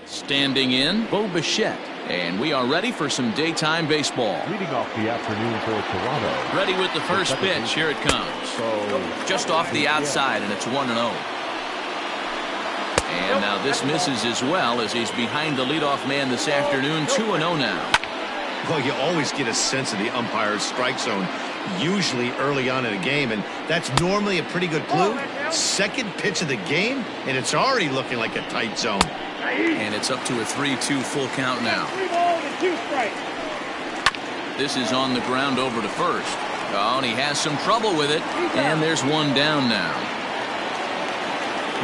Standing in, Bo Bichette. And we are ready for some daytime baseball. Leading off the afternoon for Toronto. Ready with the first pitch. Here it comes. Just off the outside, and it's 1-0. And now this misses as well as he's behind the leadoff man this afternoon. 2-0 now. Well, you always get a sense of the umpire's strike zone, usually early on in a game, and that's normally a pretty good clue. Second pitch of the game, and it's already looking like a tight zone. And it's up to a 3-2 full count now. This is on the ground over to first. Oh, and he has some trouble with it. And there's one down now.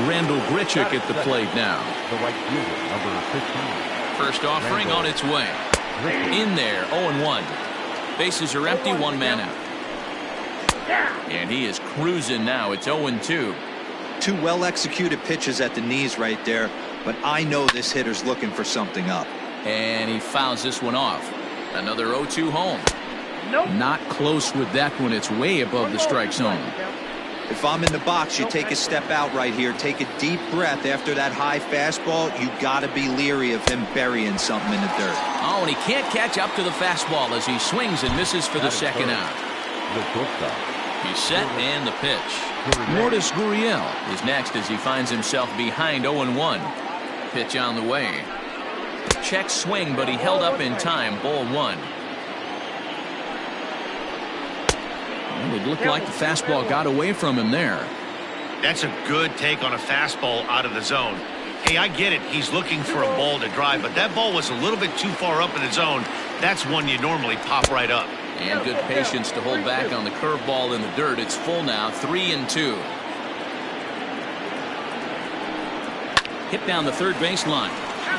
Randall Grichuk at the plate now. The right fielder, number 15. First offering on its way. In there, 0-1. Bases are empty, one man out. And he is cruising now. It's 0-2. Two well-executed pitches at the knees right there, but I know this hitter's looking for something up. And he fouls this one off. Another 0-2 home. Not close with that one. It's way above the strike zone. If I'm in the box, you take a step out right here. Take a deep breath after that high fastball. You got to be leery of him burying something in the dirt. Oh, and he can't catch up to the fastball as he swings and misses for the second out. He's set and the pitch. Lourdes Gurriel is next as he finds himself behind 0-1. Pitch on the way. Check swing, but he held up in time. Ball one. Well, it looked like the fastball got away from him there. That's a good take on a fastball out of the zone. Hey, I get it. He's looking for a ball to drive, but that ball was a little bit too far up in the zone. That's one you normally pop right up. And good patience to hold back on the curveball in the dirt. It's full now, 3-2. Hit down the third baseline,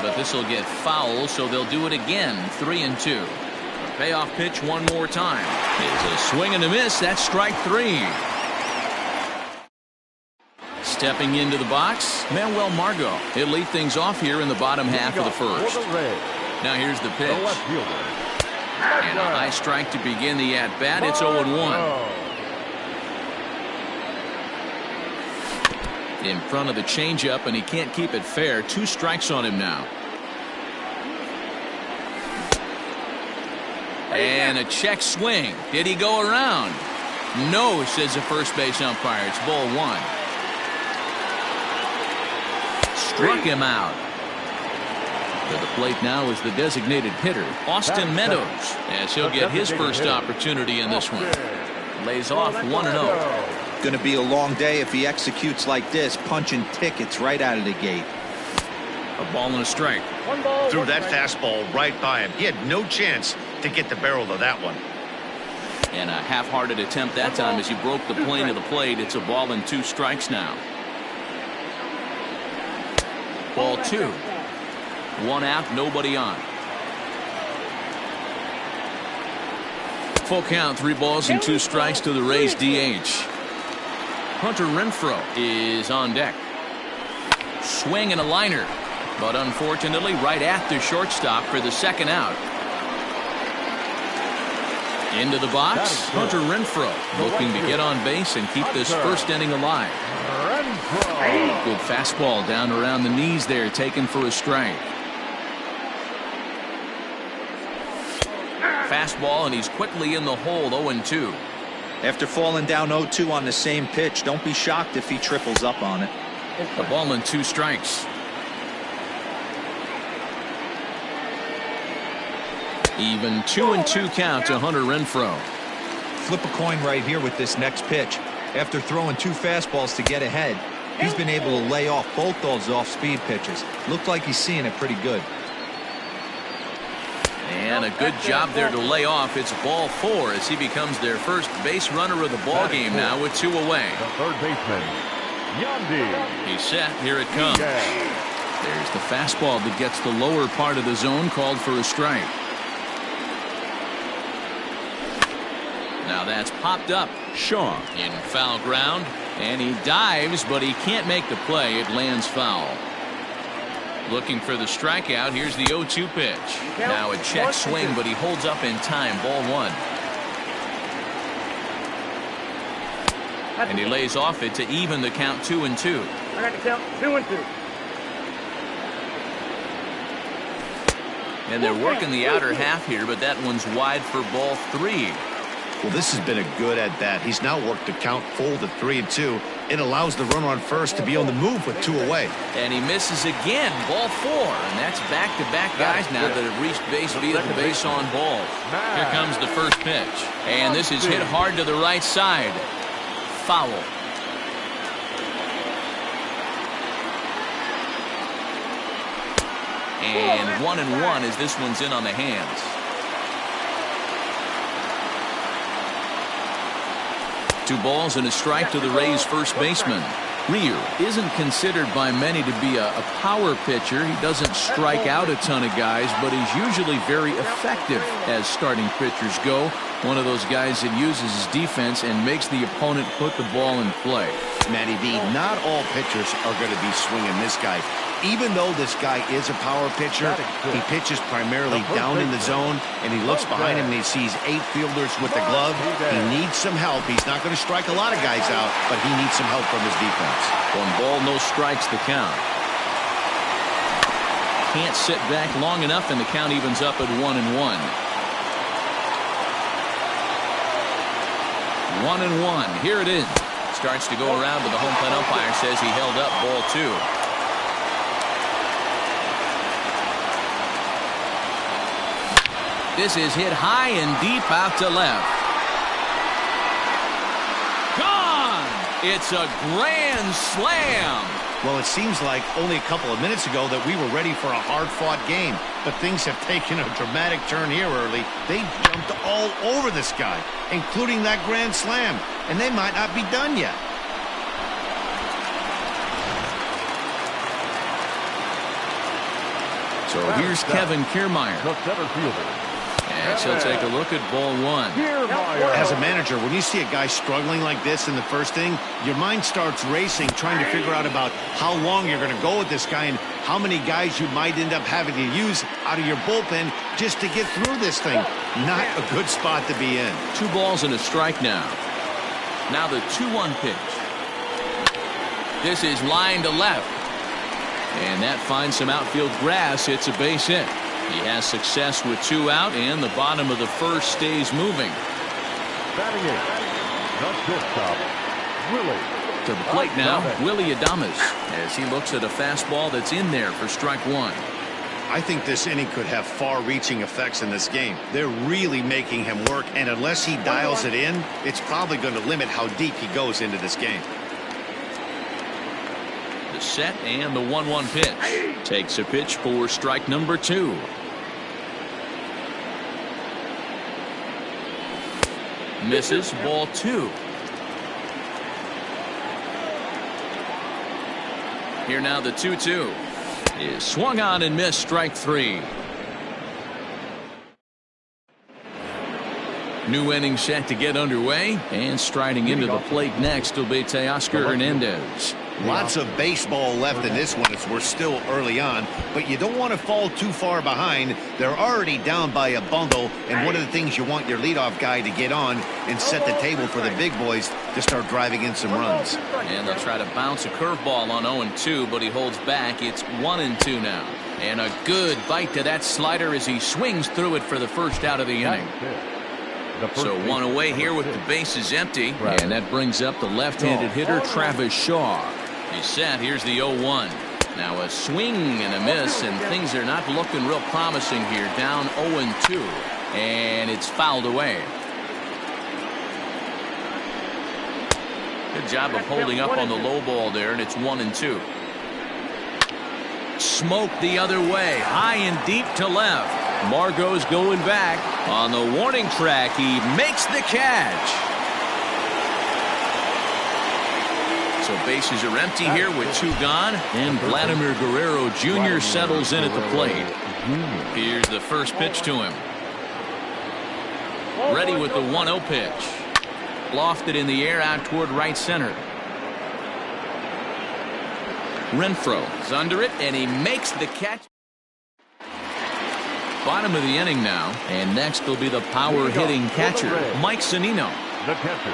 but this will get foul, so they'll do it again. 3-2. Payoff pitch one more time. It's a swing and a miss. That's strike three. Stepping into the box, Manuel Margot. He'll lead things off here in the bottom half of the first. Now here's the pitch. And a high strike to begin the at-bat. It's 0-1. In front of the changeup, and he can't keep it fair. 2 strikes on him now. And a check swing. Did he go around? No, says the first base umpire. It's ball one. Struck him out. To the plate now is the designated hitter, Austin Meadows, as he'll get his first opportunity in this one. Lays off 1-0. Going to be a long day if he executes like this, punching tickets right out of the gate. A ball and a strike. Threw that fastball right by him. He had no chance to get the barrel of that one. And a half-hearted attempt that time as he broke the plane of the plate. It's a ball and 2 strikes now. Ball 2. 1 out, nobody on. Full count, 3 balls and 2 strikes to the Rays DH. Hunter Renfroe is on deck. Swing and a liner, but unfortunately right at the shortstop for the second out. Into the box, Hunter Renfroe looking to get on base and keep this first inning alive. Good fastball down around the knees there, taken for a strike. Fastball, and he's quickly in the hole. 0-2. After falling down 0-2 on the same pitch, don't be shocked if he triples up on it. A ball and 2 strikes. Even 2-2 count to Hunter Renfroe. Flip a coin right here with this next pitch. After throwing 2 fastballs to get ahead, he's been able to lay off both those off-speed pitches. Looked like he's seeing it pretty good. And a good job there to lay off. It's ball 4 as he becomes their first base runner of the ball game now with 2 away. The third baseman, Yandy. He's set. Here it comes. There's the fastball that gets the lower part of the zone, called for a strike. Now that's popped up. Shaw in foul ground, and he dives, but he can't make the play. It lands foul. Looking for the strikeout. Here's the 0-2 pitch. Now a check swing, but he holds up in time. Ball 1. And he lays off it to even the count. 2-2. I got the count 2-2. And they're working the outer half here, but that one's wide for ball 3. Well, this has been a good at-bat. He's now worked the count full to 3-2. It allows the runner on first to be on the move with 2 away. And he misses again, ball 4. And that's back-to-back guys now that have reached base via the base on balls. Here comes the first pitch. And this is hit hard to the right side. Foul. And 1-1 as this one's in on the hands. Two balls and a strike to the Rays' first baseman. Ryu isn't considered by many to be a power pitcher. He doesn't strike out a ton of guys, but he's usually very effective as starting pitchers go. One of those guys that uses his defense and makes the opponent put the ball in play. Matty B, not all pitchers are going to be swinging this guy. Even though this guy is a power pitcher, he pitches primarily down in the zone, and he looks behind him and he sees 8 fielders with the glove. He needs some help. He's not going to strike a lot of guys out, but he needs some help from his defense. 1 ball, no strikes the count. Can't sit back long enough, and the count evens up at 1-1. 1-1. Here it is. Starts to go around, but the home plate umpire says he held up ball 2. This is hit high and deep out to left. Gone! It's a grand slam. Well, it seems like only a couple of minutes ago that we were ready for a hard-fought game, but things have taken a dramatic turn here early. They jumped all over this guy, including that grand slam, and they might not be done yet. So here's Kevin Kiermaier. The center fielder. And he'll take a look at ball 1. As a manager, when you see a guy struggling like this in the first inning, your mind starts racing, trying to figure out about how long you're going to go with this guy and how many guys you might end up having to use out of your bullpen just to get through this thing. Not a good spot to be in. 2 balls and a strike now. Now the 2-1 pitch. This is line to left. And that finds some outfield grass. It's a base hit. He has success with 2 out, and the bottom of the first stays moving. Batting 8, the shortstop, Willie. To the plate now, Willie Adames, as he looks at a fastball that's in there for strike 1. I think this inning could have far-reaching effects in this game. They're really making him work, and unless he dials it in, it's probably going to limit how deep he goes into this game. The set and the 1-1 pitch. Takes a pitch for strike number 2. Misses, ball 2. Here now the 2-2 is swung on and missed, strike 3. New inning set to get underway, and striding into the plate next will be Teoscar Hernandez. Lots of baseball left in this one as we're still early on, but you don't want to fall too far behind. They're already down by a bundle, and one of the things you want your leadoff guy to get on and set the table for the big boys to start driving in some runs. And they'll try to bounce a curveball on 0-2, but he holds back. It's 1-2 now. And a good bite to that slider as he swings through it for the first out of the inning. So 1 away here with the bases empty. And that brings up the left-handed hitter Travis Shaw. He's set. Here's the 0-1. Now a swing and a miss, and things are not looking real promising here. Down 0-2, and it's fouled away. Good job of holding up on the low ball there, and it's 1-2. Smoke the other way, high and deep to left. Margot's going back on the warning track. He makes the catch. So bases are empty here with 2 gone, and Vladimir Guerrero Jr. settles in at the plate. Here's the first pitch to him. Ready with the 1-0 pitch. Lofted in the air out toward right center. Renfroe is under it, and he makes the catch. Bottom of the inning now, and next will be the power-hitting catcher, Mike Zunino. The catcher,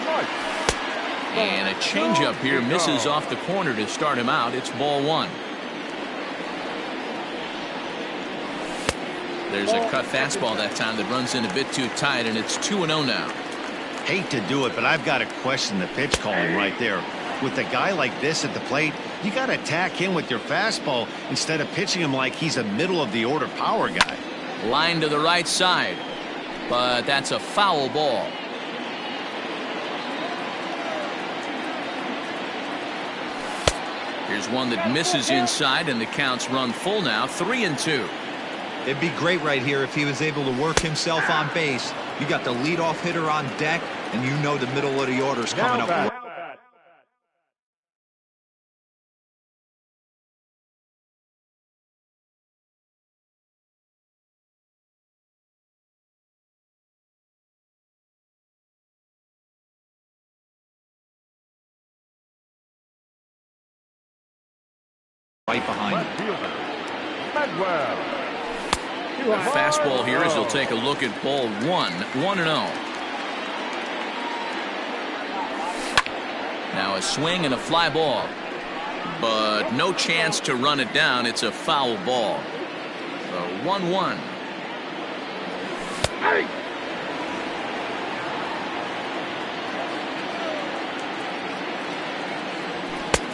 Mike. And a changeup here misses off the corner to start him out. It's ball 1. There's a cut fastball that time that runs in a bit too tight, and it's 2-0 now. Hate to do it, but I've got to question the pitch calling right there. With a guy like this at the plate, you got to attack him with your fastball instead of pitching him like he's a middle-of-the-order power guy. Line to the right side, but that's a foul ball. Here's one that misses inside, and the count's run full now, 3-2. It'd be great right here if he was able to work himself on base. You got the leadoff hitter on deck, and you know the middle of the order's coming up. Right behind you. A fastball here as he'll take a look at ball 1, 1-0. Now a swing and a fly ball, but no chance to run it down. It's a foul ball. So 1-1.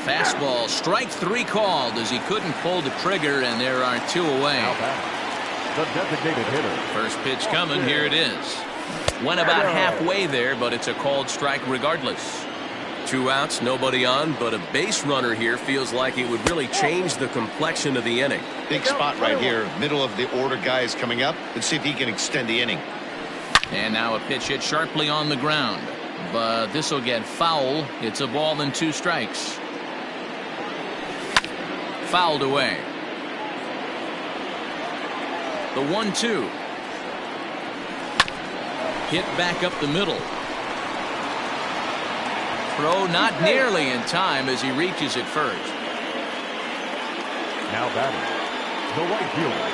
Fastball, strike 3 called as he couldn't pull the trigger, and there are 2 away. The designated hitter. First pitch coming, here it is. Went about halfway there, but it's a called strike regardless. 2 outs, nobody on, but a base runner here feels like it would really change the complexion of the inning. Big spot right here. Middle of the order guy is coming up. Let's see if he can extend the inning. And now a pitch hit sharply on the ground, but this will get foul. It's a ball and 2 strikes. Fouled away. The 1-2. Hit back up the middle. Throw not nearly in time as he reaches it first. Now batting, the right fielder,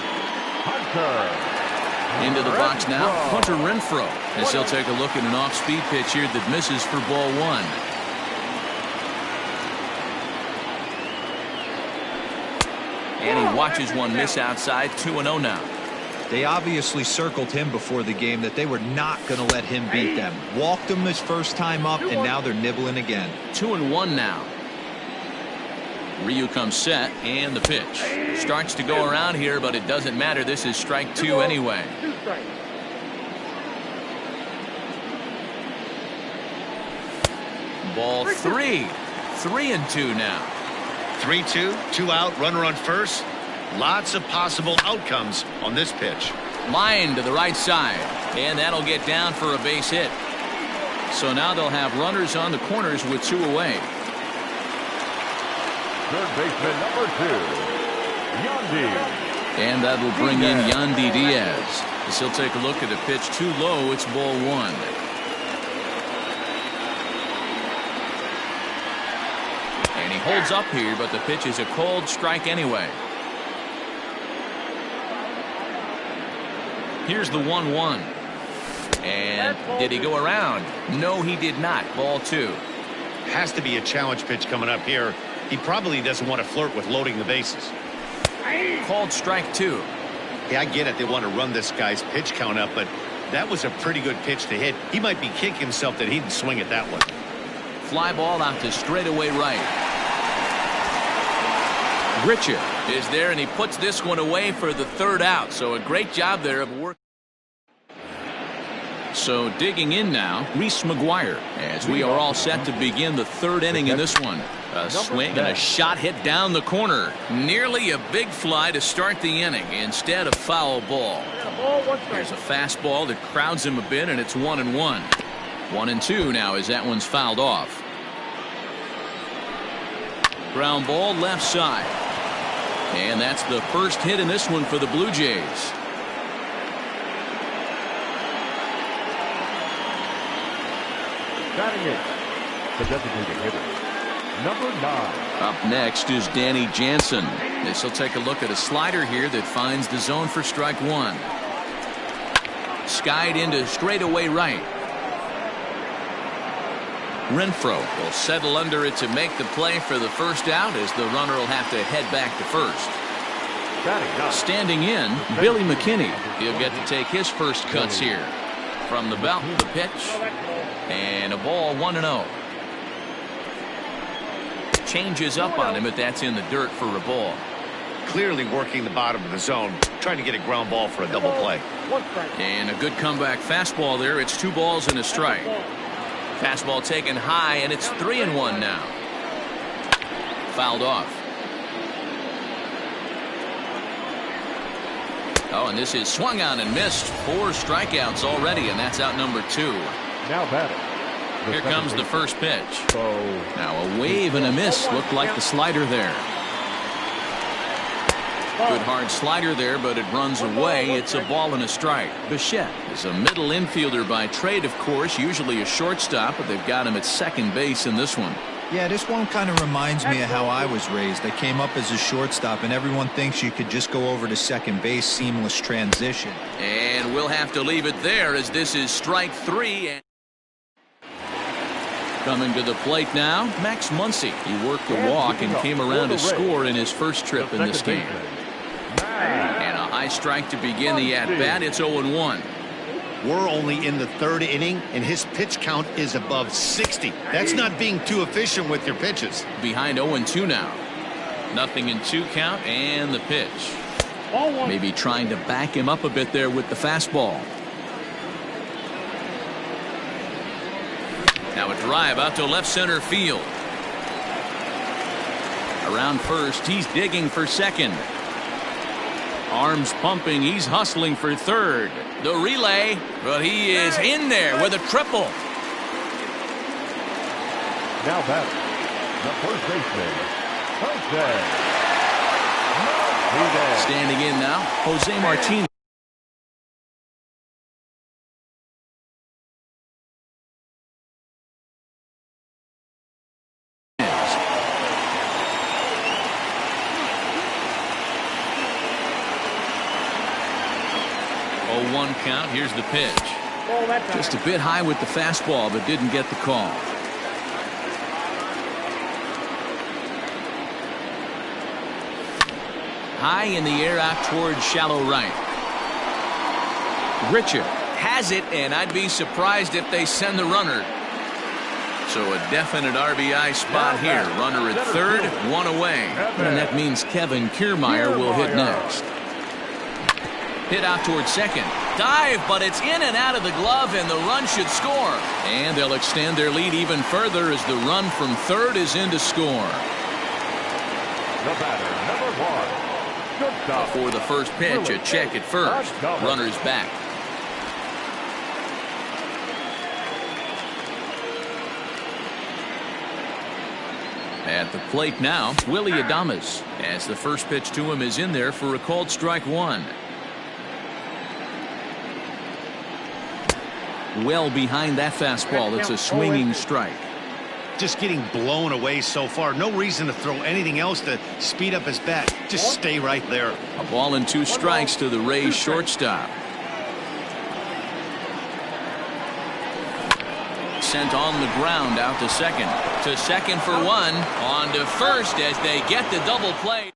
Hunter. Into the box now, Hunter Renfroe, as he'll take a look at an off-speed pitch here that misses for ball 1. And he watches one miss outside, 2-0 now. They obviously circled him before the game that they were not going to let him beat them. Walked him his first time up, and now they're nibbling again. 2-1 now. Ryu comes set, and the pitch. Starts to go around here, but it doesn't matter. This is strike 2 anyway. Ball 3. 3-2 now. 3-2, 2 out, runner on first. Lots of possible outcomes on this pitch. Line to the right side, and that'll get down for a base hit. So now they'll have runners on the corners with 2 away. Third baseman number 2, Yandy. And that'll bring in Yandy Diaz. As he'll take a look at a pitch too low. It's ball 1. And he holds up here, but the pitch is a cold strike anyway. Here's the 1-1. And did he go around? No, he did not. Ball 2. Has to be a challenge pitch coming up here. He probably doesn't want to flirt with loading the bases. Called strike 2. Yeah, I get it. They want to run this guy's pitch count up, but that was a pretty good pitch to hit. He might be kicking himself that he didn't swing at that one. Fly ball out to straightaway right. Richard is there, and he puts this one away for the 3rd out. So a great job there of work. So digging in now, Reese McGuire, as we are all set to begin the 3rd inning in this one. A swing and a shot hit down the corner. Nearly a big fly to start the inning. Instead, a foul ball. There's a fastball that crowds him a bit, and it's 1-1. 1-2 now as that one's fouled off. Ground ball left side. And that's the first hit in this one for the Blue Jays. Batting it, the designated hitter, number 9. Up next is Danny Jansen. This will take a look at a slider here that finds the zone for strike 1. Skied into straightaway right. Renfroe will settle under it to make the play for the first out, as the runner will have to head back to first. Standing in, Billy McKinney. He'll get to take his first cuts here. From the belt, the pitch, and a ball 1-0. Changes up on him, but that's in the dirt for a ball. Clearly working the bottom of the zone, trying to get a ground ball for a double play. And a good comeback fastball there. It's 2 balls and a strike. Fastball taken high, and it's 3-1 now. Fouled off. Oh, and this is swung on and missed. 4 strikeouts already, and that's out number 2. Now batting. Here comes the first pitch. Now a wave and a miss. Looked like the slider there. Good hard slider there, but it runs away. It's a ball and a strike. Bichette is a middle infielder by trade, of course, usually a shortstop, but they've got him at second base in this one. Yeah, this one kind of reminds me of how I was raised. I came up as a shortstop, and everyone thinks you could just go over to second base, seamless transition. And we'll have to leave it there as this is strike 3. Coming to the plate now, Max Muncy. He worked the walk and came around to score in his first trip in this game. And a high strike to begin the at-bat. It's 0-1. We're only in the 3rd inning, and his pitch count is above 60. That's not being too efficient with your pitches. Behind 0-2 now. 0-2 count, and the pitch. Maybe trying to back him up a bit there with the fastball. Now a drive out to left center field. Around first, he's digging for second. Arms pumping, he's hustling for third. The relay, but he is in there with a triple. Now batting. The first baseman, Jose. Standing in now, Jose Martinez. One count. Here's the pitch. Just a bit high with the fastball, but didn't get the call. High in the air out towards shallow right. Richard has it, and I'd be surprised if they send the runner. So a definite RBI spot here. Runner at third, 1 away. And that means Kevin Kiermaier will hit next. Hit out towards second. Dive, but it's in and out of the glove, and the run should score. And they'll extend their lead even further as the run from third is in to score. The batter, number 1. Shortstop. For the first pitch, a check at first. Runner's back. At the plate now, Willie Adames, as the first pitch to him is in there for a called strike 1. Well behind that fastball. It's a swinging strike. Just getting blown away so far. No reason to throw anything else to speed up his bat. Just stay right there. A ball and 2 strikes to the Rays shortstop. Sent on the ground out to second. To second for 1. On to first as they get the double play.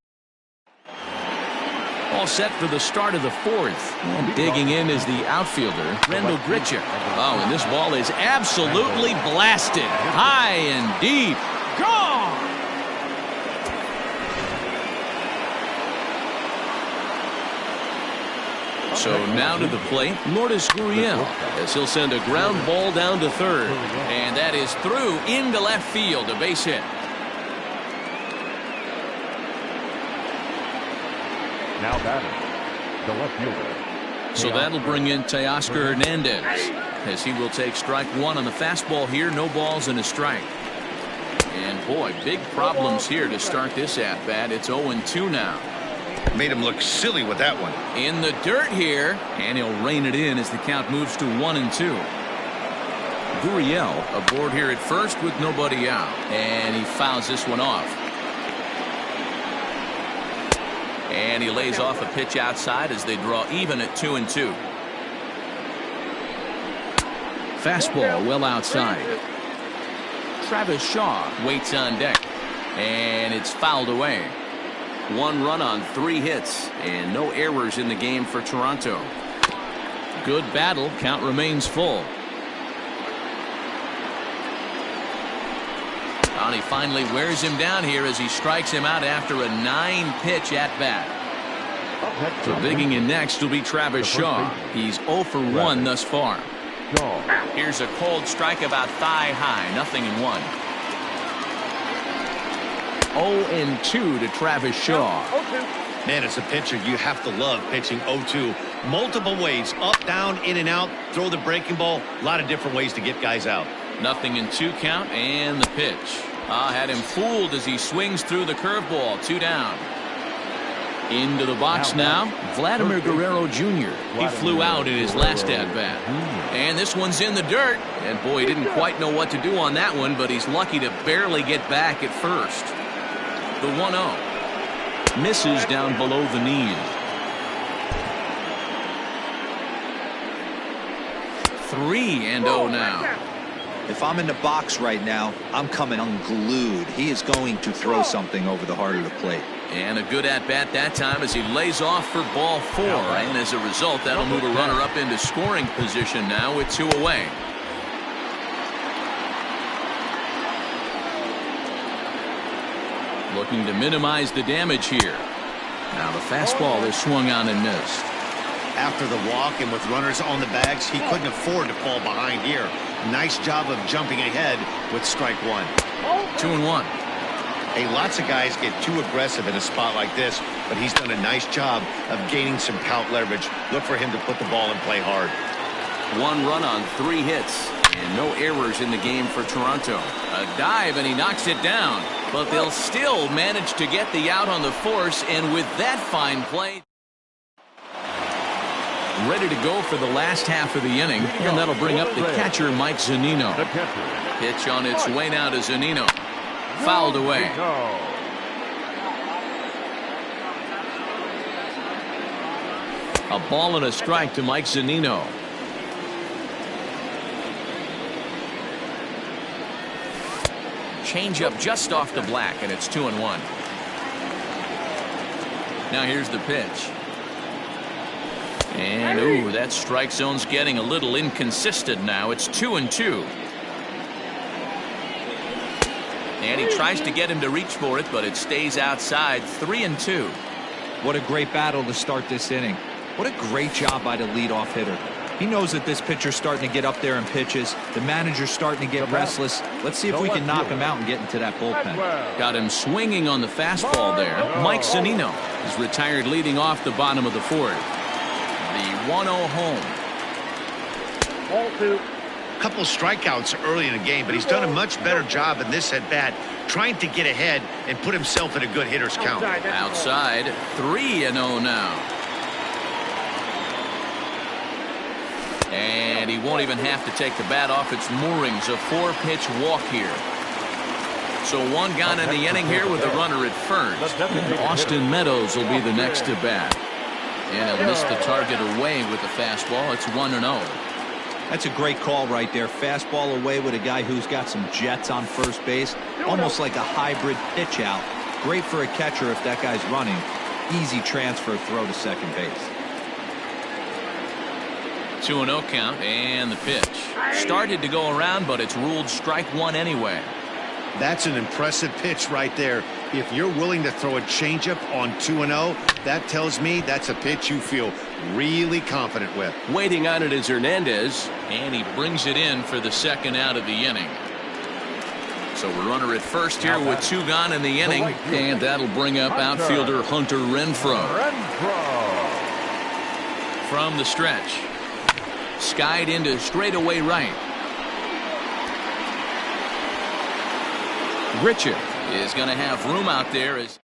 All set for the start of the 4th. And digging in is the outfielder, Rendell Gritcher. Oh, and this ball is absolutely blasted. High and deep. Gone! So now to the plate, Lourdes Gurriel, as he'll send a ground ball down to third. And that is through into left field, a base hit. Now batting, the left fielder. So that'll bring in Teoscar Hernandez, as he will take strike 1 on the fastball here. No balls and a strike. And boy, big problems here to start this at bat. It's 0-2 now. Made him look silly with that one. In the dirt here, and he'll rein it in as the count moves to 1-2. Gurriel aboard here at first with nobody out, and he fouls this one off. And he lays off a pitch outside as they draw even at 2-2. Fastball well outside. Travis Shaw waits on deck, and it's fouled away. 1 run on 3 hits and no errors in the game for Toronto. Good battle. Count remains full. And he finally wears him down here as he strikes him out after a 9-pitch at bat. So digging in next will be Travis Shaw. He's 0 for 1 thus far. Here's a cold strike about thigh high. Nothing in 1. 0-2 to Travis Shaw. Man, as a pitcher, you have to love pitching 0-2. Multiple ways, up, down, in and out, throw the breaking ball. A lot of different ways to get guys out. Nothing in 2 count, and the pitch. Had him fooled as he swings through the curveball. 2 down. Into the box now, Vladimir Guerrero Jr. He flew out in his last at-bat. And this one's in the dirt. And boy, he didn't quite know what to do on that one, but he's lucky to barely get back at first. The 1-0. Misses down below the knees. 3-0 now. If I'm in the box right now, I'm coming unglued. He is going to throw something over the heart of the plate. And a good at-bat that time as he lays off for ball 4. And as a result, that'll move a runner up into scoring position now with 2 away. Looking to minimize the damage here. Now the fastball is swung on and missed. After the walk and with runners on the bags, he couldn't afford to fall behind here. Nice job of jumping ahead with strike 1. 2-1. Hey, lots of guys get too aggressive in a spot like this, but he's done a nice job of gaining some count leverage. Look for him to put the ball and play hard. 1 run on 3 hits and no errors in the game for Toronto. A dive and he knocks it down, but they'll still manage to get the out on the force, and with that fine play, ready to go for the last half of the inning, and that'll bring up the catcher Mike Zunino. Pitch on its way now to Zunino. Fouled away. A ball and a strike to Mike Zunino. Change up just off the black, and it's 2-1. Now here's the pitch. And ooh, that strike zone's getting a little inconsistent now. It's 2-2. And he tries to get him to reach for it, but it stays outside. 3-2. What a great battle to start this inning. What a great job by the leadoff hitter. He knows that this pitcher's starting to get up there in pitches. The manager's starting to get restless. Let's see if we can knock him out and get into that bullpen. Got him swinging on the fastball there. Mike Zunino is retired leading off the bottom of the 4th. The 1-0 home. Couple strikeouts early in the game, but he's done a much better job in this at bat, trying to get ahead and put himself in a good hitter's count. Outside, 3-0 now. And he won't even have to take the bat off its moorings. A 4-pitch walk here. So 1 gone in the inning here with a runner at first. Austin Meadows will be the next to bat. And he'll miss the target away with the fastball. It's 1-0. That's a great call right there. Fastball away with a guy who's got some jets on first base. Almost like a hybrid pitch out. Great for a catcher if that guy's running. Easy transfer throw to second base. 2-0 count, and the pitch. Started to go around, but it's ruled strike 1 anyway. That's an impressive pitch right there. If you're willing to throw a changeup on 2-0, that tells me that's a pitch you feel really confident with. Waiting on it is Hernandez. And he brings it in for the 2nd out of the inning. So a runner at first here with 2 gone in the inning. And that'll bring up outfielder Hunter Renfroe. From the stretch. Skied into straightaway right. Grichuk is going to have room out there. As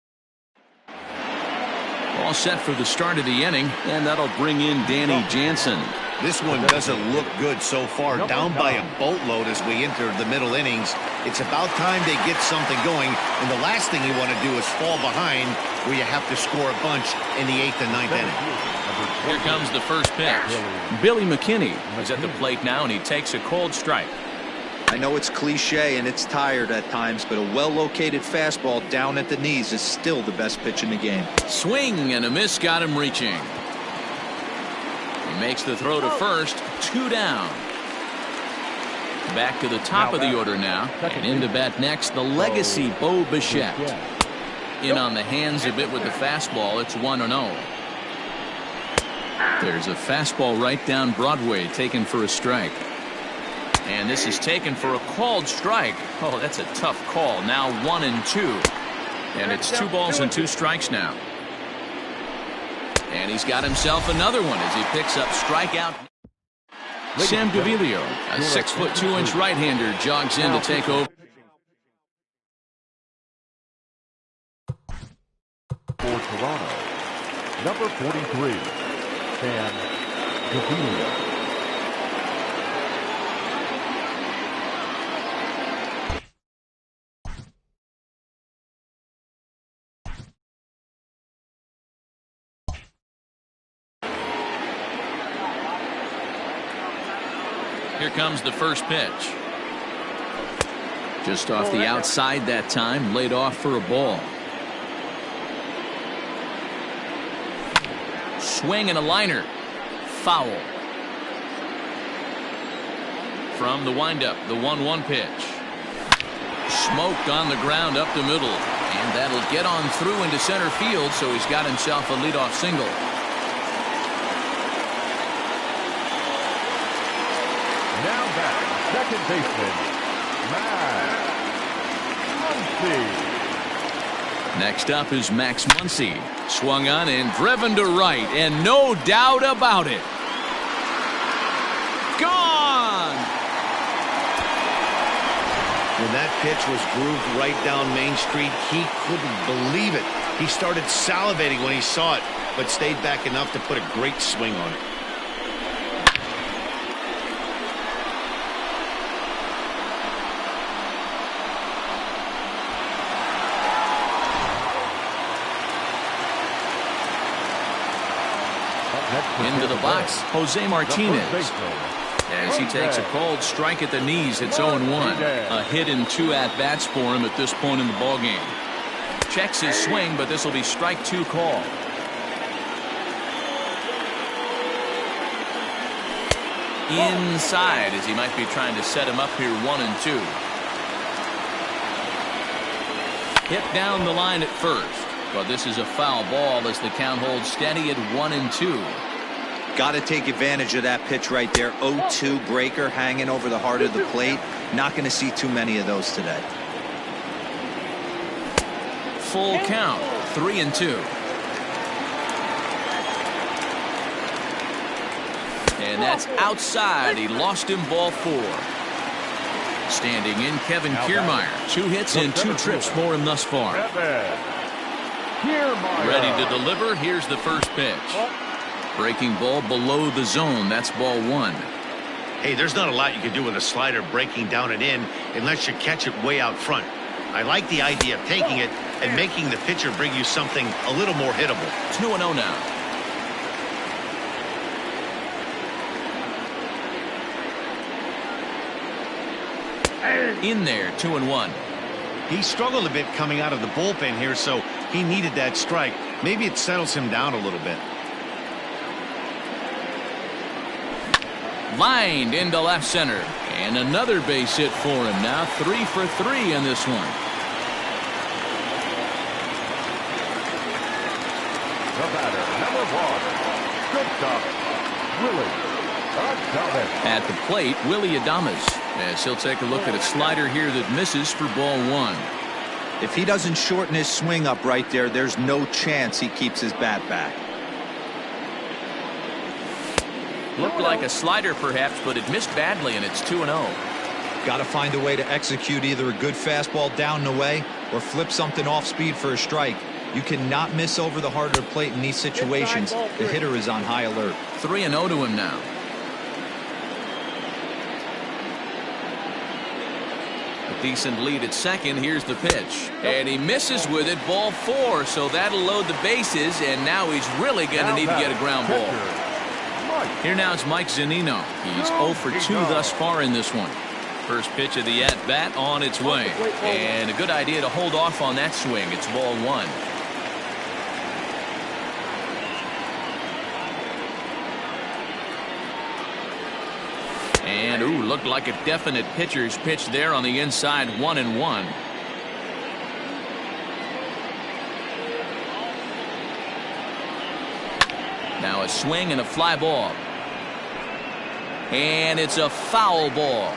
all set for the start of the inning, and that'll bring in Danny Jansen. This one doesn't look good so far. Down by a boatload as we enter the middle innings. It's about time they get something going, and the last thing you want to do is fall behind where you have to score a bunch in the 8th and 9th inning. Here comes the first pitch. Billy McKinney is at the plate now, and he takes a cold strike. I know it's cliche and it's tired at times, but a well-located fastball down at the knees is still the best pitch in the game. Swing and a miss got him reaching. He makes the throw to first. 2 down. Back to the top of the order now. And in to bat next, the legacy Bo Bichette. In on the hands a bit with the fastball. It's 1-0. There's a fastball right down Broadway taken for a strike. And this is taken for a called strike. Oh, that's a tough call. Now 1-2. And it's 2 balls and 2 strikes now. And he's got himself another one as he picks up strikeout. Sam Gaviglio, a 6'2" right-hander, jogs in to take over. For Toronto, number 43, Sam Gaviglio. Here comes the first pitch. Just off the outside that time, laid off for a ball. Swing and a liner. Foul. From the windup, the 1-1 pitch. Smoked on the ground up the middle. And that'll get on through into center field, so he's got himself a leadoff single. Now back, second baseman, Max Muncy. Next up is Max Muncy. Swung on and driven to right, and no doubt about it. Gone! When that pitch was grooved right down Main Street, he couldn't believe it. He started salivating when he saw it, but stayed back enough to put a great swing on it. Into the box, Jose Martinez. As he takes a called strike at the knees, it's 0-1. A hit and 2 at-bats for him at this point in the ballgame. Checks his swing, but this will be strike 2 call. Inside, as he might be trying to set him up here 1-2. Hit down the line at first. But this is a foul ball as the count holds steady at 1-2. Got to take advantage of that pitch right there. 0-2 breaker hanging over the heart of the plate. Not going to see too many of those today. Full count, 3-2. And that's outside. He lost him, ball 4. Standing in, Kevin Kiermaier. 2 hits and 2 trips for him thus far. Ready to deliver. Here's the first pitch. Breaking ball below the zone. That's ball 1. Hey, there's not a lot you can do with a slider breaking down and in unless you catch it way out front. I like the idea of taking it and making the pitcher bring you something a little more hittable. It's 2-0 now. In there, 2-1. He struggled a bit coming out of the bullpen here, so he needed that strike. Maybe it settles him down a little bit. Lined into left center. And another base hit for him. Now 3 for 3 in this one. The batter, number 1, shortstop, Willie Adames. At the plate, Willie Adames. As he'll take a look at a slider here that misses for ball 1. If he doesn't shorten his swing up right there, there's no chance he keeps his bat back. Looked like a slider perhaps, but it missed badly, and it's 2-0. Got to find a way to execute either a good fastball down and away or flip something off speed for a strike. You cannot miss over the heart of the plate in these situations. The hitter is on high alert. 3-0 to him now. A decent lead at second. Here's the pitch. And he misses with it. Ball 4. So that'll load the bases. And now he's really going to need to get a ground ball. Here now is Mike Zunino. He's 0 for 2 thus far in this one. First pitch of the at-bat on its way. And a good idea to hold off on that swing. It's ball one. And, ooh, looked like a definite pitcher's pitch there on the inside, 1-1. Now a swing and a fly ball. And it's a foul ball.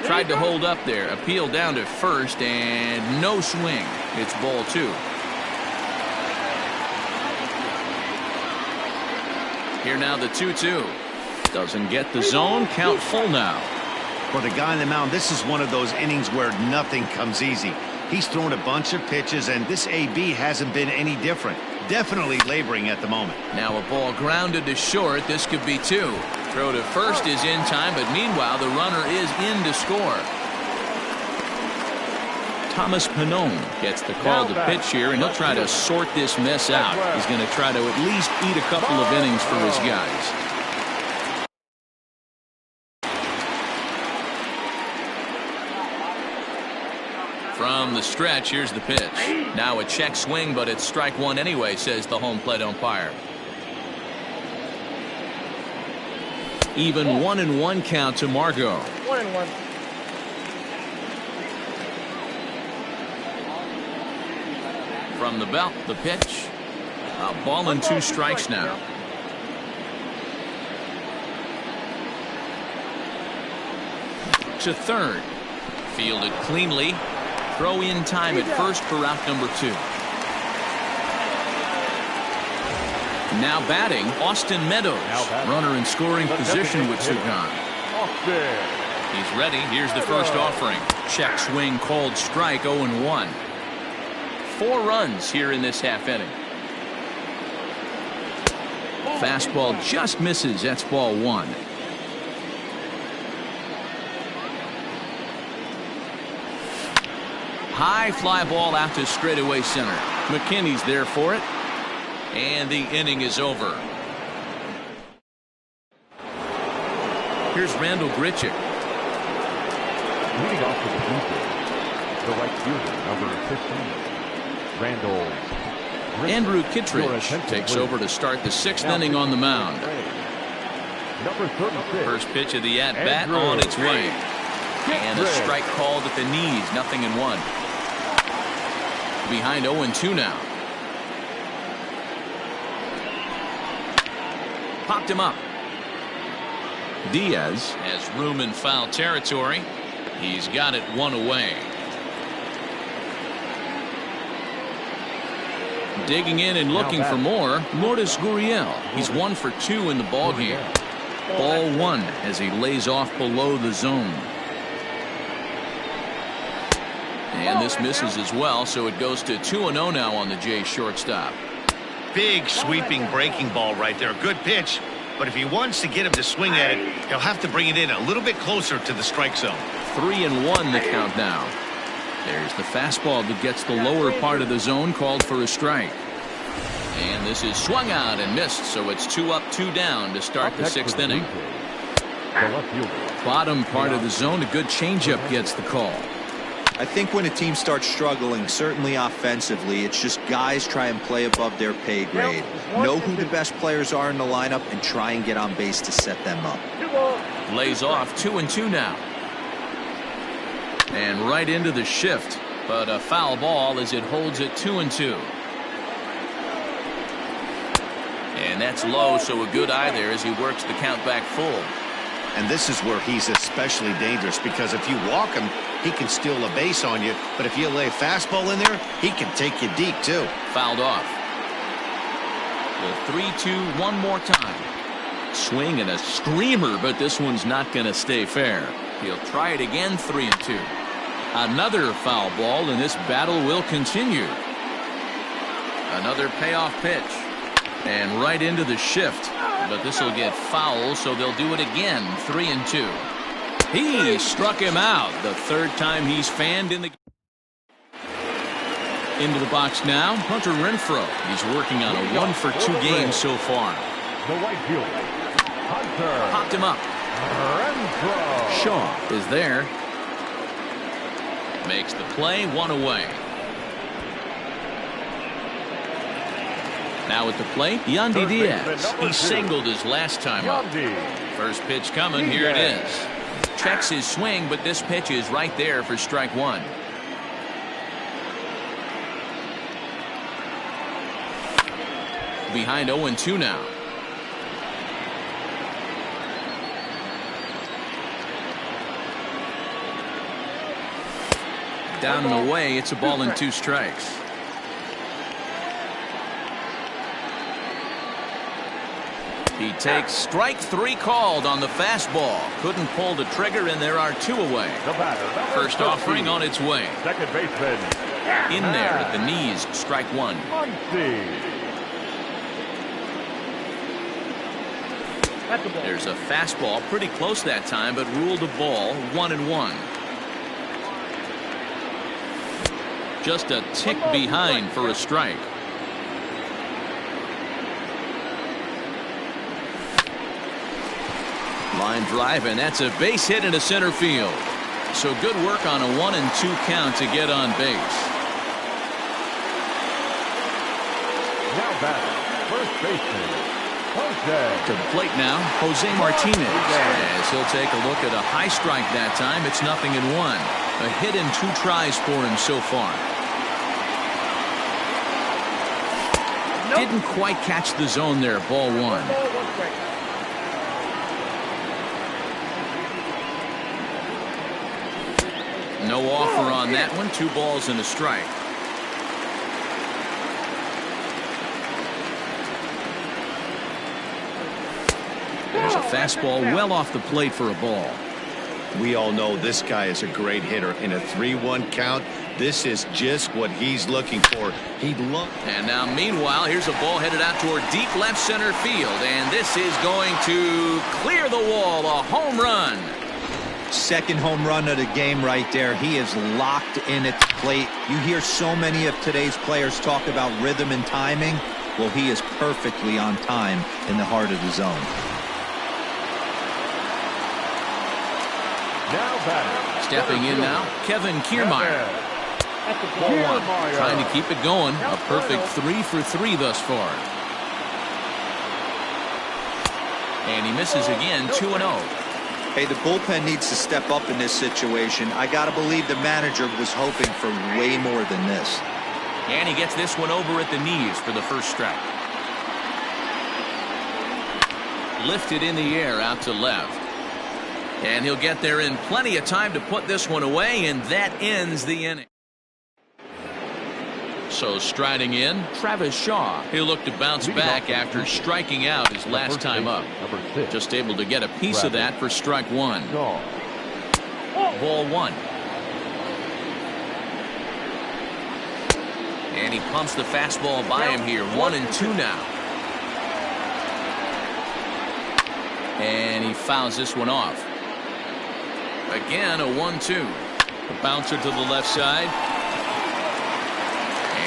Tried to hold up there. Appeal down to first and no swing. It's ball two. Here now the 2-2. Doesn't get the zone. Count full now. For the guy on the mound, this is one of those innings where nothing comes easy. He's thrown a bunch of pitches, and this AB hasn't been any different. Definitely laboring at the moment. Now a ball grounded to short. This could be two. Throw to first is in time, but meanwhile the runner is in to score. Thomas Pannone gets the call to pitch here, and he'll try to sort this mess out. He's going to try to at least eat a couple of innings for his guys. From the stretch, here's the pitch. Now a check swing, but it's strike one anyway, says the home plate umpire. Even 1-1 count to Margot. 1-1. From the belt, the pitch. A ball and two strikes now. To third. Fielded cleanly. Throw in time at first for route number two. Now batting, Austin Meadows. Runner in scoring position with Sugan. He's ready. Here's the first offering. Check swing called strike, 0-1. 4 runs here in this half inning. Fastball just misses. That's ball one. High fly ball out to straightaway center. McKinney's there for it. And the inning is over. Here's Randall Grichuk. Leading off the field, the right fielder, number 15, Randall. Andrew Kittredge takes over to start the 6th inning on the mound. Number 36. First pitch of the at-bat on its way. And a strike called at the knees, 0-1. Behind 0-2 now. Popped him up. Diaz has room in foul territory. He's got it one away. Digging in and looking for more, Lourdes Gurriel. He's 1 for 2 in the ballgame. Ball one as he lays off below the zone. And this misses as well, so it goes to 2-0 now on the Jays shortstop. Big sweeping breaking ball right there. Good pitch. But if he wants to get him to swing at it, he'll have to bring it in a little bit closer to the strike zone. 3-1 the count now. There's the fastball that gets the lower part of the zone, called for a strike. And this is swung out and missed, so it's 2 up, 2 down to start the 6th inning. Bottom part of the zone, a good changeup gets the call. I think when a team starts struggling, certainly offensively, it's just guys try and play above their pay grade. Know who the best players are in the lineup and try and get on base to set them up. Lays off 2-2 now. And right into the shift, but a foul ball as it holds it 2-2. And that's low, so a good eye there as he works the count back full. And this is where he's especially dangerous, because if you walk him, he can steal a base on you. But if you lay a fastball in there, he can take you deep, too. Fouled off. The 3-2 one more time. Swing and a screamer, but this one's not going to stay fair. He'll try it again, 3-2. Another foul ball, and this battle will continue. Another payoff pitch. And right into the shift. But this will get foul, so they'll do it again, 3-2. He struck him out the 3rd time he's fanned in the Into the box now, Hunter Renfroe. He's working on a 1-for-2 game so far. The right fielder, Hunter. Popped him up. Renfroe. Shaw is there. Makes the play, 1 away. Now at the plate, Yandy Diaz. He singled his last time up. First pitch coming, here it is. Checks his swing, but this pitch is right there for strike 1. Behind 0-2 now. Down and away, it's a ball and 2 strikes. He takes strike 3 called on the fastball. Couldn't pull the trigger, and there are 2 away. First offering on its way. Second baseman. In there at the knees, strike 1. There's a fastball pretty close that time, but ruled a ball, 1-1. Just a tick behind for a strike. Line drive, and that's a base hit into center field. So good work on a 1-2 count to get on base. Now batter, first baseman, Jose. To the plate now, Jose Martinez. As he'll take a look at a high strike that time. It's 0-1. A hit in 2 tries for him so far. Didn't quite catch the zone there. Ball 1. No offer on that one. 2 balls and a strike. There's a fastball well off the plate for a ball. We all know this guy is a great hitter. In a 3-1 count, this is just what he's looking for. And now meanwhile, here's a ball headed out toward deep left center field, and this is going to clear the wall. A home run. Second home run of the game right there. He is locked in at the plate. You hear so many of today's players talk about rhythm and timing. Well, he is perfectly on time in the heart of the zone. Now batter. Stepping in now, Kevin Kiermaier. Ball 1. Trying to keep it going. A perfect 3 for 3 thus far. And he misses again, 2-0. Hey, the bullpen needs to step up in this situation. I got to believe the manager was hoping for way more than this. And he gets this one over at the knees for the first strike. Lifted in the air out to left. And he'll get there in plenty of time to put this one away, and that ends the inning. So striding in, Travis Shaw. He'll look to bounce back after striking out his last time up. Just able to get a piece of that for strike 1. Ball 1. And he pumps the fastball by him here. 1-2 now. And he fouls this one off. Again, a 1-2. A bouncer to the left side.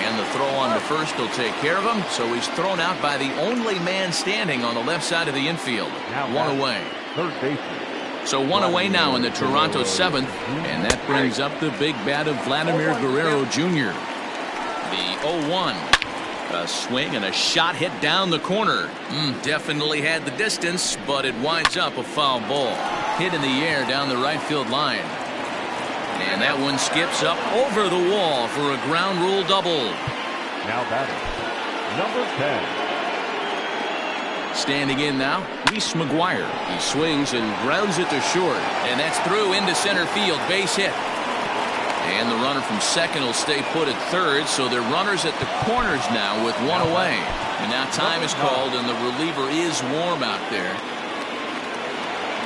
And the throw on to first will take care of him. So he's thrown out by the only man standing on the left side of the infield. 1 away. Third baseman. So 1 away now in the Toronto 7th. And that brings up the big bat of Vladimir Guerrero Jr. The 0-1. A swing and a shot hit down the corner. Definitely had the distance, but it winds up a foul ball. Hit in the air down the right field line. And that one skips up over the wall for a ground rule double. Now batting, number 10. Standing in now, Reese McGuire. He swings and grounds it to short. And that's through into center field. Base hit. And the runner from second will stay put at third, so they're runners at the corners now with 1 away. And now time is called, and the reliever is warm out there.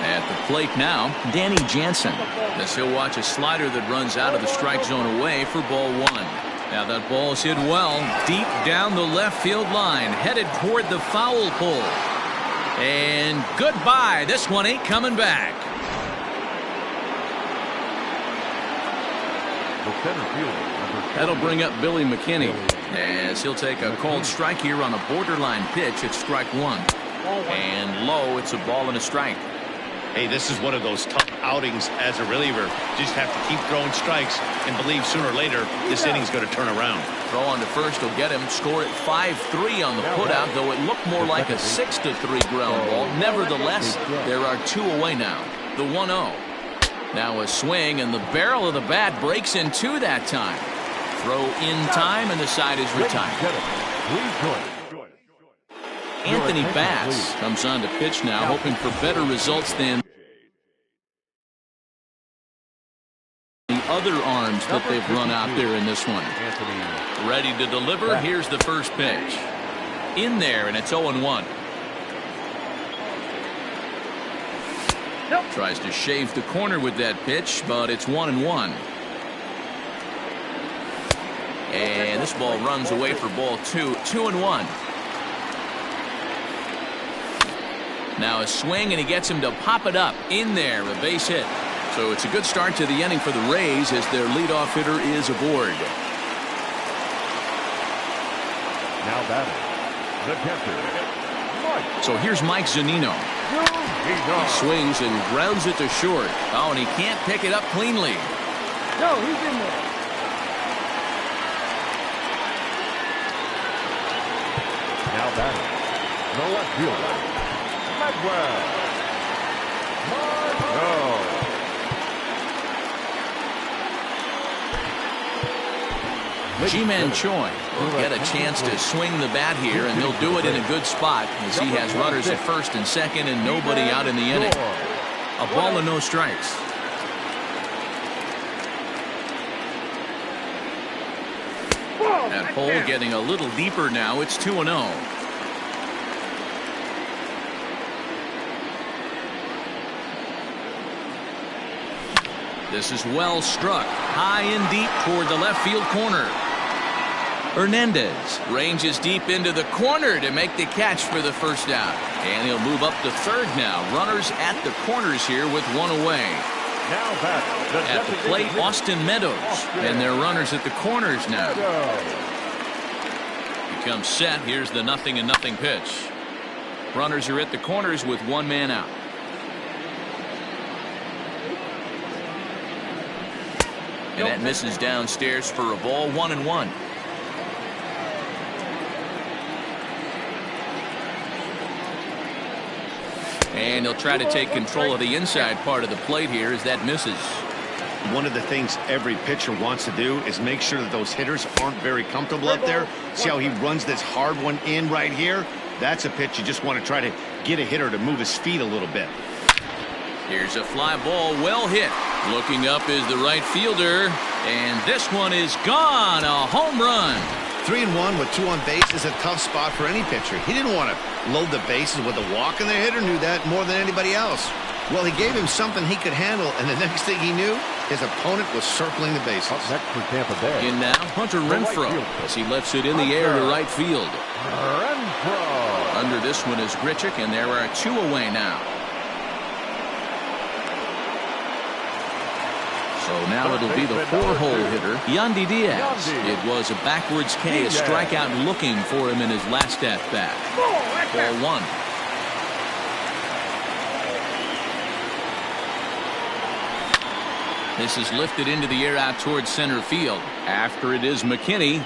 At the plate now, Danny Jansen. As he'll watch a slider that runs out of the strike zone away for ball 1. Now that ball's hit well, deep down the left field line, headed toward the foul pole. And goodbye. This one ain't coming back. The center fielder, number 10. That'll bring up Billy McKinney, as he'll take a called strike here on a borderline pitch at strike one. And low, it's a ball and a strike. Hey, this is one of those tough outings as a reliever. Just have to keep throwing strikes and believe sooner or later this inning's going to turn around. Throw on to first will get him. Score at 5-3 on the putout, though it looked more like a 6-3 ground ball. Nevertheless, there are two away now. The 1-0. Now a swing, and the barrel of the bat breaks in two that time. Throw in time, and the side is retired. Anthony Bass comes on to pitch now, hoping for better results than the other arms that they've run out there in this one. Ready to deliver. Here's the first pitch. In there, and it's 0-1. Tries to shave the corner with that pitch, but it's 1-1. And this ball runs away for ball two. 2-1. Now a swing, and he gets him to pop it up. In there, a base hit. So it's a good start to the inning for the Rays as their leadoff hitter is aboard. Now batting, the catcher, Mike. So here's Mike Zunino. He swings and grounds it to short. Oh, and he can't pick it up cleanly. No, he's in there. Now batting, the left fielder, Madwell. Ji-Man Choi will get a chance to swing the bat here, and he'll do it in a good spot as he has runners at first and second and nobody out in the inning. A ball and no strikes. That hole getting a little deeper now. It's 2-0. This is well struck, high and deep toward the left field corner. Hernandez ranges deep into the corner to make the catch for the first out. And he'll move up to third now. Runners at the corners here with one away. At the plate, Austin Meadows. And their runners at the corners now. He comes set. Here's the 0-0 pitch. Runners are at the corners with one man out. And that misses downstairs for a ball. 1-1. And he'll try to take control of the inside part of the plate here as that misses. One of the things every pitcher wants to do is make sure that those hitters aren't very comfortable up there. See how he runs this hard one in right here? That's a pitch you just want to try to get a hitter to move his feet a little bit. Here's a fly ball, well hit. Looking up is the right fielder, and this one is gone. A home run. 3-1 with 2 on base is a tough spot for any pitcher. He didn't want to load the bases with a walk, and the hitter knew that more than anybody else. Well, he gave him something he could handle, and the next thing he knew, his opponent was circling the bases. Up next for Tampa Bay. In now, Hunter Renfroe, as he lifts it in the air to right field. Under this one is Grichuk, and there are 2 away now. So now it'll be the 4-hole hitter, Yandy Diaz. It was a backwards K, a strikeout looking for him in his last at-bat. Ball 1. This is lifted into the air out towards center field. After it is McKinney.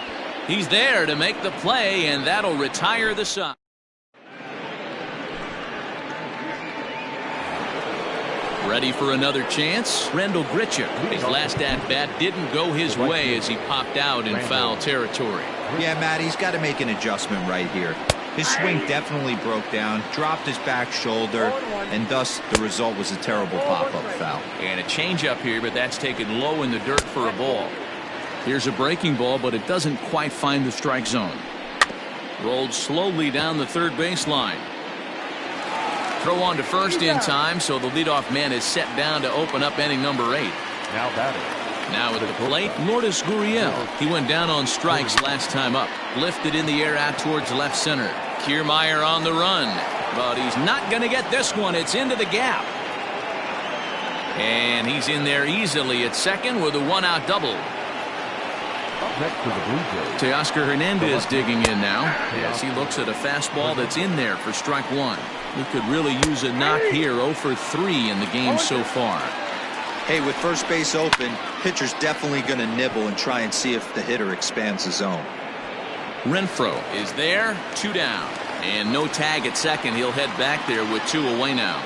He's there to make the play, and that'll retire the side. Ready for another chance? Randall Grichuk. His last at-bat didn't go his way as he popped out in foul territory. Yeah, Matt, he's got to make an adjustment right here. His swing definitely broke down, dropped his back shoulder, and thus the result was a terrible pop-up foul. And a changeup here, but that's taken low in the dirt for a ball. Here's a breaking ball, but it doesn't quite find the strike zone. Rolled slowly down the third baseline. Throw on to first in time, so the leadoff man is set down to open up inning number 8. Now batting. Now at the plate, Lourdes Gurriel. He went down on strikes last time up. Lifted in the air out towards left center. Kiermaier on the run, but he's not going to get this one. It's into the gap. And he's in there easily at second with a 1-out double. Up next to the Blue Jays. Teoscar Hernandez digging in now as he looks at a fastball that's in there for strike one. He could really use a knock here. 0 for 3 in the game so far. Hey, with first base open, pitcher's definitely going to nibble and try and see if the hitter expands the zone. Renfroe is there, 2 down, and no tag at second. He'll head back there with 2 away now.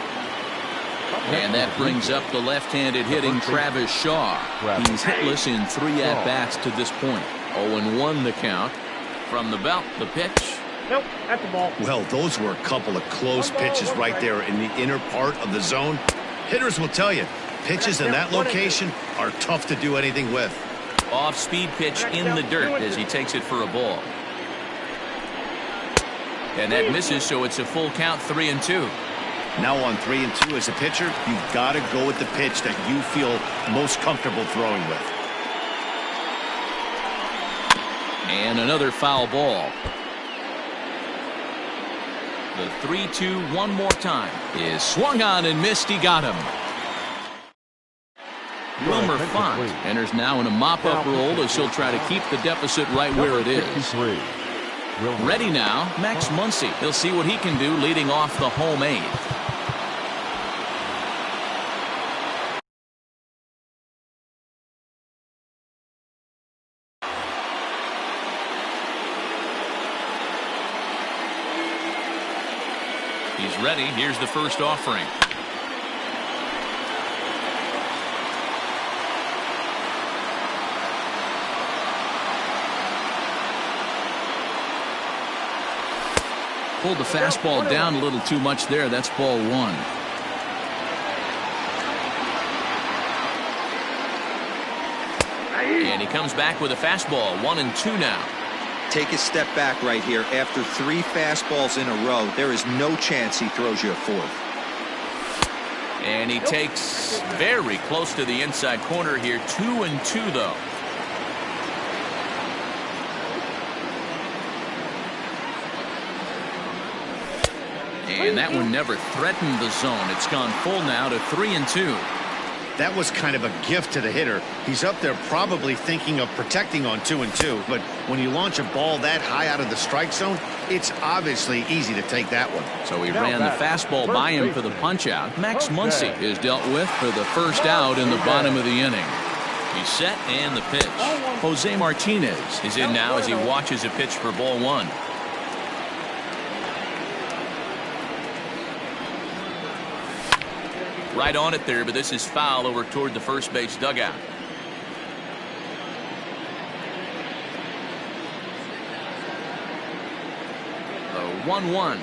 And that brings up the left-handed hitting Travis Shaw. He's hitless in 3 at-bats to this point. 0-1 the count. From the belt, the pitch. Nope, that's a ball. Well, those were a couple of close pitches right there in the inner part of the zone. Hitters will tell you, pitches in that location are tough to do anything with. Off-speed pitch in the dirt as he takes it for a ball. And that misses, so it's a full count, 3-2. Now on 3-2 as a pitcher, you've got to go with the pitch that you feel most comfortable throwing with. And another foul ball. The 3-2 one more time is swung on and missed. He got him. Wilmer Font enters now in a mop-up role as he'll try to keep the deficit right where it is. Ready now, Max Muncy. He'll see what he can do leading off the home 8th. He's ready. Here's the first offering. Pulled the fastball down a little too much there. That's ball 1. And he comes back with a fastball. 1-2 now. Take a step back right here. After 3 fastballs in a row, there is no chance he throws you a 4th. And he takes very close to the inside corner here. 2-2 though. And that one never threatened the zone. It's gone full now to 3-2. That was kind of a gift to the hitter. He's up there probably thinking of protecting on 2-2, but when you launch a ball that high out of the strike zone, it's obviously easy to take that one. So he ran the fastball by him for the punch-out. Max Muncy is dealt with for the first out in the bottom of the inning. He's set and the pitch. Jose Martinez is in now as he watches a pitch for ball 1. Right on it there, but this is foul over toward the first base dugout. The 1-1.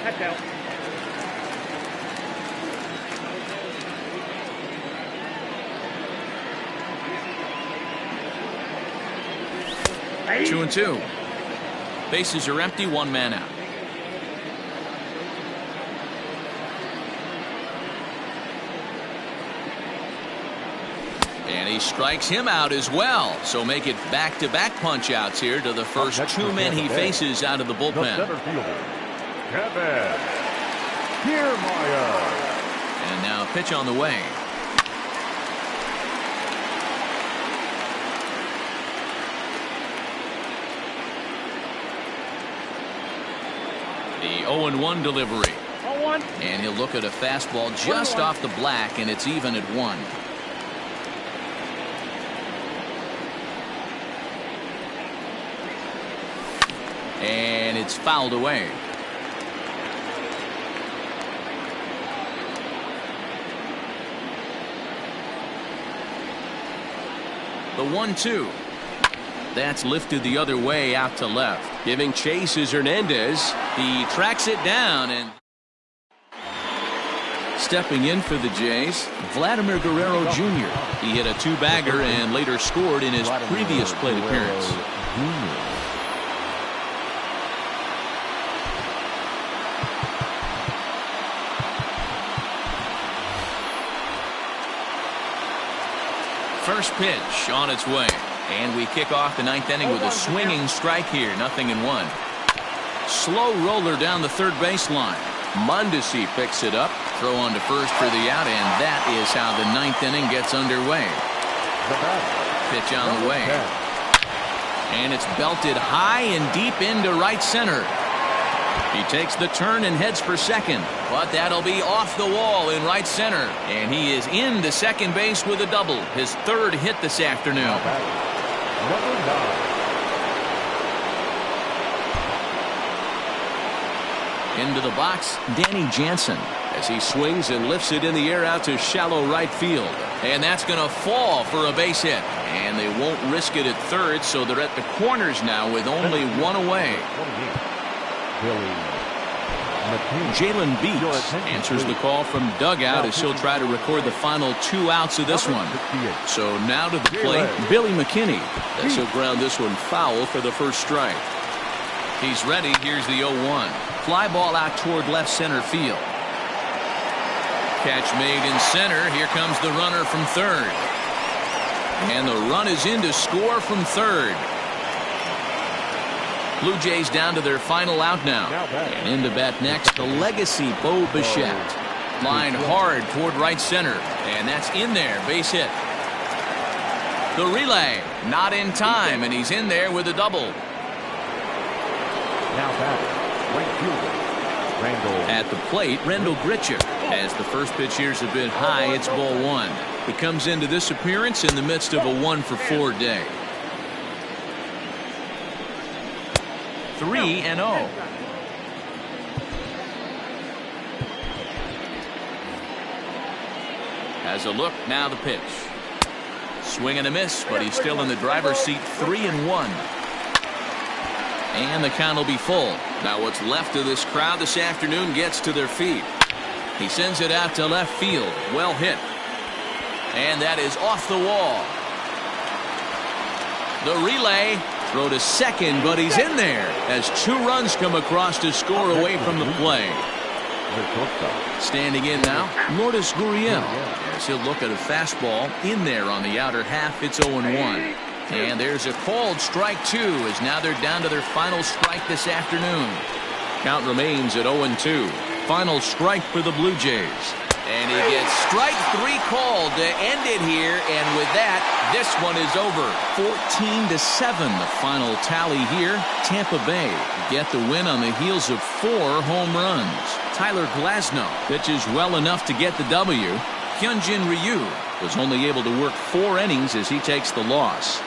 That's out. Two and 2. Bases are empty, 1 man out. And he strikes him out as well. So make it back-to-back punch-outs here to the first 2 men he faces out of the bullpen. The center fielder, Kevin Kiermaier. And now a pitch on the way. The 0-1 delivery. 0-1. And he'll look at a fastball just off the black, and it's even at 1. And it's fouled away. The 1-2. That's lifted the other way out to left. Giving chase is Hernandez. He tracks it down and stepping in for the Jays, Vladimir Guerrero Jr. He hit a 2-bagger and later scored in his previous plate appearance. First pitch on its way. And we kick off the 9th inning with a swinging strike here. 0-1. Slow roller down the third baseline. Mondesi picks it up. Throw on to first for the out. And that is how the 9th inning gets underway. Pitch on the way. And it's belted high and deep into right center. He takes the turn and heads for second, but that'll be off the wall in right center. And he is into second base with a double, his third hit this afternoon. Number 9. Into the box, Danny Jansen. As he swings and lifts it in the air out to shallow right field. And that's going to fall for a base hit. And they won't risk it at third, so they're at the corners now with only one away. Jalen Beats answers the call from dugout as he'll try to record the final 2 outs of this one. So now to the plate, Billy McKinney. As he'll ground this one foul for the first strike. He's ready. Here's the 0-1. Fly ball out toward left center field. Catch made in center. Here comes the runner from third. And the run is in to score from third. Blue Jays down to their final out now. And in to bat next, the legacy Bo Bichette. Line hard toward right center. And that's in there. Base hit. The relay. Not in time. And he's in there with a double. Now batting, right fielder, Randall. At the plate, Randall Gritcher. As the first pitch here's a bit high, it's ball 1. He comes into this appearance in the midst of a 1-for-4 day. 3-0. As a look, now the pitch. Swing and a miss, but he's still in the driver's seat. 3-1. And the count will be full. Now what's left of this crowd this afternoon gets to their feet. He sends it out to left field. Well hit. And that is off the wall. The relay. Throw to second, but he's in there as 2 runs come across to score away from the play. Standing in now, Lourdes Gurriel. As he'll look at a fastball in there on the outer half. It's 0-1. And there's a called strike 2 as now they're down to their final strike this afternoon. Count remains at 0-2. Final strike for the Blue Jays. And he gets strike 3 called to end it here. And with that, this one is over. 14-7, the final tally here. Tampa Bay get the win on the heels of 4 home runs. Tyler Glasnow pitches well enough to get the W. Hyunjin Ryu was only able to work 4 innings as he takes the loss.